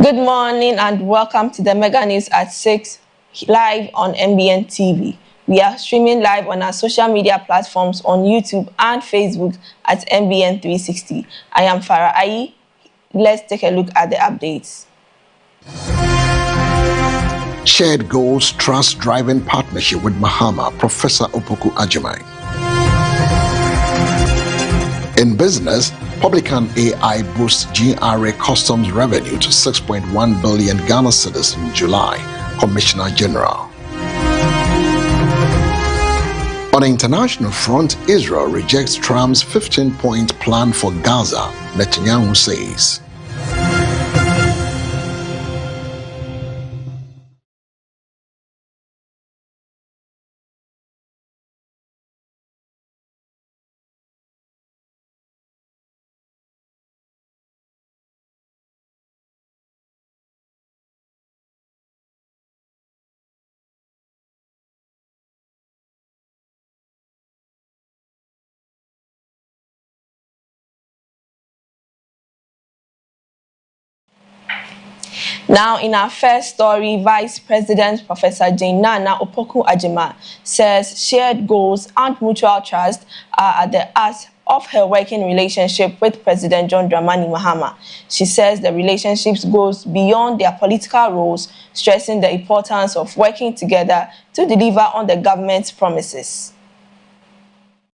Good morning and welcome to the Mega News at 6 live on MBN TV. We are streaming live on our social media platforms on YouTube and Facebook at MBN 360. I am Farah Ayi. Let's take a look at the updates. Shared goals, trust-driving partnership with Mahama, Professor Opoku Agyeman. In business, Publican AI boosts GRA customs revenue to 6.1 billion Ghana cedis in July, Commissioner General. On the international front, Israel rejects Trump's 15-point plan for Gaza, Netanyahu says. Now, in our first story, Vice President Professor Jane Nana Opoku Agyeman says shared goals and mutual trust are at the heart of her working relationship with President John Dramani Mahama. She says the relationship goes beyond their political roles, stressing the importance of working together to deliver on the government's promises.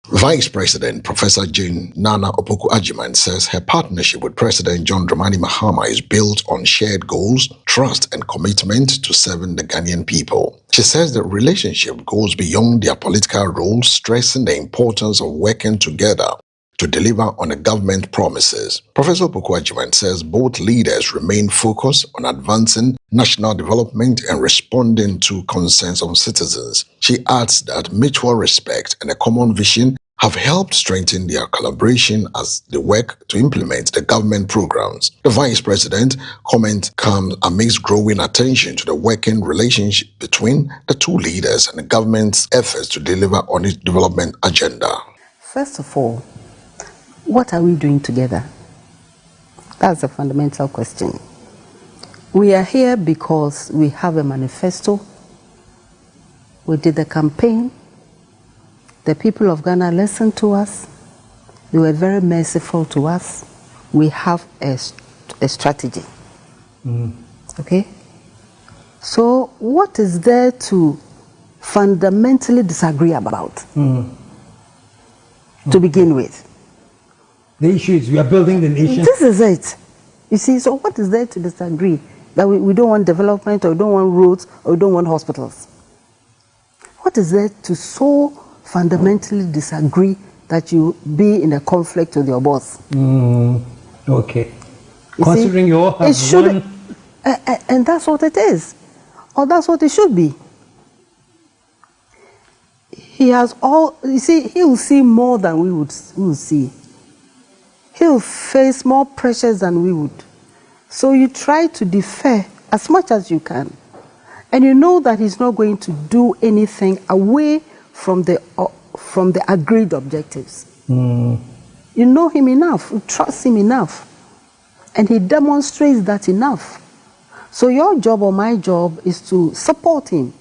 Vice President Professor Jane Nana Opoku Agyeman says her partnership with President John Dramani Mahama is built on shared goals, trust and commitment to serving the Ghanaian people. She says the relationship goes beyond their political roles, stressing the importance of working together to deliver on the government promises. Professor Opoku Agyeman says both leaders remain focused on advancing national development and responding to concerns of citizens. She adds that mutual respect and a common vision have helped strengthen their collaboration as they work to implement the government programs. The Vice President comment comes amidst growing attention to the working relationship between the two leaders and the government's efforts to deliver on its development agenda. First of all, what are we doing together? That's a fundamental question. We are here because we have a manifesto. We did the campaign. The people of Ghana listened to us. They were very merciful to us. We have a strategy. Okay? So what is there to fundamentally disagree about? To begin with. The issue is we are building the nation. This is it. You see, so what is there to disagree? That we don't want development, or we don't want roads, or we don't want hospitals. What is there to so fundamentally disagree that you be in a conflict with your boss? Okay. Considering you all have one... And that's what it is. Or that's what it should be. He has all... You see, he will see more than we will see. He will face more pressures than we would. So you try to defer as much as you can. And you know that he's not going to do anything away from the agreed objectives. You know him enough, you trust him enough. And he demonstrates that enough. So your job or my job is to support him.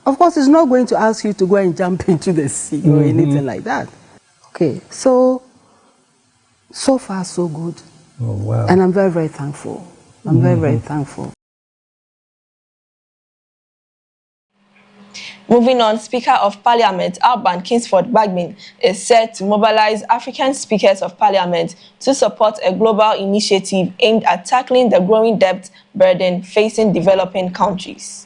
Of course, he's not going to ask you to go and jump into the sea or anything like that. Okay, so far, so good. Oh, wow. And I'm very, very thankful. I'm very, very thankful. Moving on, Speaker of Parliament Alban Kingsford Bagbin is set to mobilize African speakers of Parliament to support a global initiative aimed at tackling the growing debt burden facing developing countries.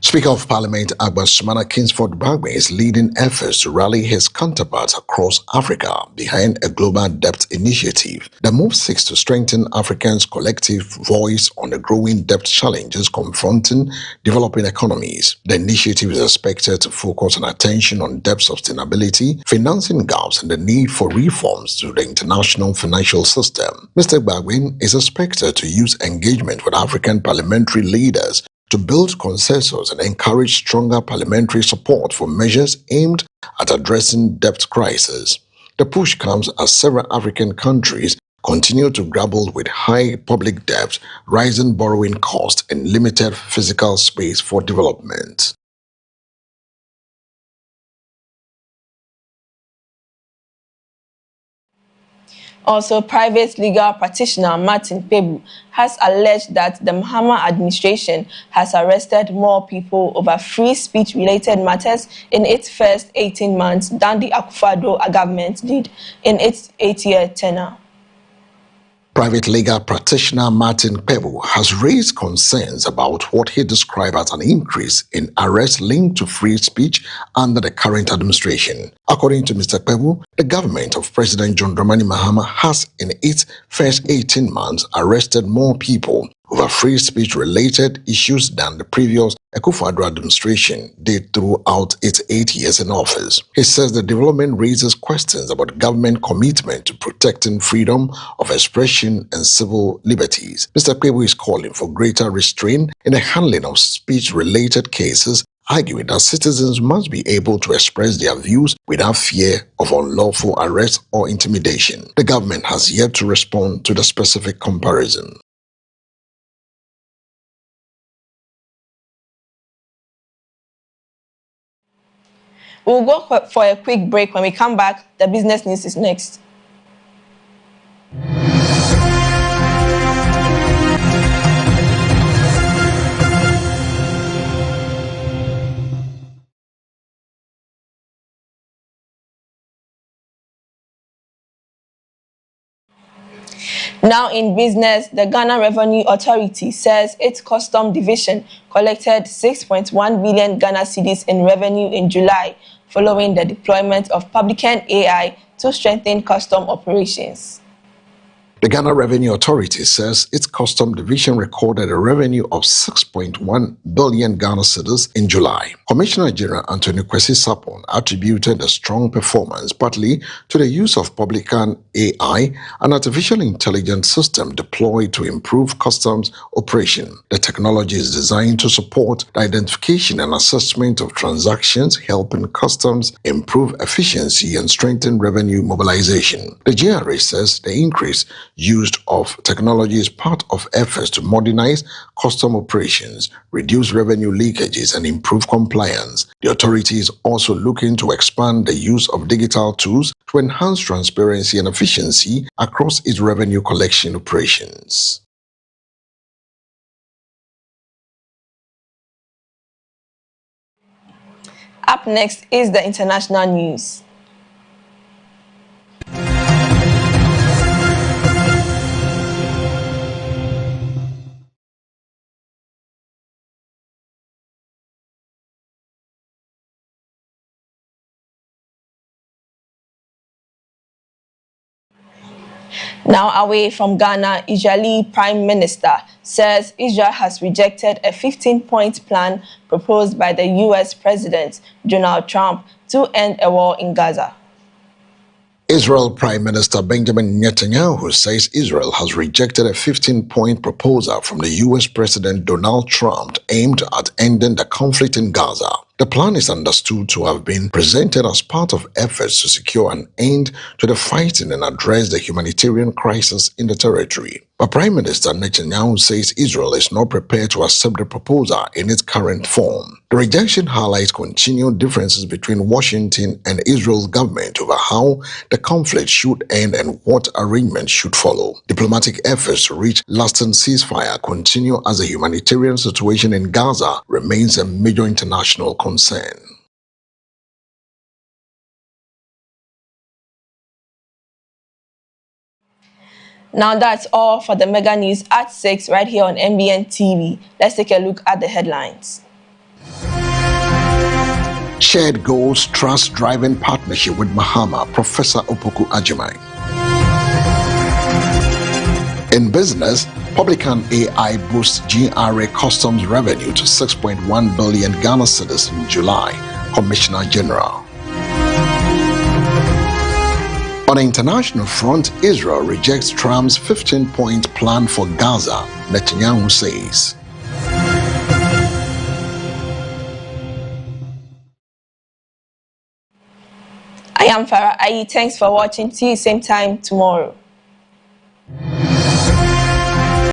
Speaker of Parliament Agba Sumana Kingsford Bagbin is leading efforts to rally his counterparts across Africa behind a global debt initiative. The move seeks to strengthen Africans' collective voice on the growing debt challenges confronting developing economies. The initiative is expected to focus on attention on debt sustainability, financing gaps, and the need for reforms to the international financial system. Mr. Bagbin is expected to use engagement with African parliamentary leaders to build consensus and encourage stronger parliamentary support for measures aimed at addressing debt crisis. The push comes as several African countries continue to grapple with high public debt, rising borrowing costs, and limited physical space for development. Also, private legal practitioner Martin Kpebu has alleged that the Mahama administration has arrested more people over free speech-related matters in its first 18 months than the Akufo-Addo government did in its 8-year tenure. Private legal practitioner Martin Kpebu has raised concerns about what he described as an increase in arrests linked to free speech under the current administration. According to Mr. Kpebu, the government of President John Dramani Mahama has, in its first 18 months, arrested more people over free speech-related issues than the previous Akufo-Addo administration did throughout its 8 years in office. He says the development raises questions about government commitment to protecting freedom of expression and civil liberties. Mr. Kpebu is calling for greater restraint in the handling of speech-related cases, arguing that citizens must be able to express their views without fear of unlawful arrest or intimidation. The government has yet to respond to the specific comparison. We'll go for a quick break. When we come back, the business news is next. Now in business, the Ghana Revenue Authority says its custom division collected 6.1 billion Ghana cedis in revenue in July, following the deployment of Publican AI to strengthen custom operations. The Ghana Revenue Authority says its custom division recorded a revenue of 6.1 billion Ghana cedis in July. Commissioner General Anthony Kwesi Sarpong attributed the strong performance partly to the use of Publican AI, an artificial intelligence system deployed to improve customs operation. The technology is designed to support the identification and assessment of transactions, helping customs improve efficiency and strengthen revenue mobilization. The GRA says the increase used of technology is part of efforts to modernize custom operations, reduce revenue leakages, and improve compliance. The authority is also looking to expand the use of digital tools to enhance transparency and efficiency across its revenue collection operations. Up next is the international news. Now away from Ghana, Israeli Prime Minister says Israel has rejected a 15-point plan proposed by the U.S. President Donald Trump to end a war in Gaza. Israel Prime Minister Benjamin Netanyahu says Israel has rejected a 15-point proposal from the U.S. President Donald Trump aimed at ending the conflict in Gaza. The plan is understood to have been presented as part of efforts to secure an end to the fighting and address the humanitarian crisis in the territory. But Prime Minister Netanyahu says Israel is not prepared to accept the proposal in its current form. The rejection highlights continued differences between Washington and Israel's government over how the conflict should end and what arrangements should follow. Diplomatic efforts to reach lasting ceasefire continue as the humanitarian situation in Gaza remains a major international concern. Now that's all for the Mega News at 6 right here on MBN TV. Let's take a look at the headlines. Shared goals, trust-driving partnership with Mahama, Professor Opoku Agyeman. In business, Publican AI boosts GRA customs revenue to 6.1 billion Ghana cedis in July, Commissioner General. On the international front, Israel rejects Trump's 15-point plan for Gaza, Netanyahu says. I am Farah Ayi. Thanks for watching. See you same time tomorrow.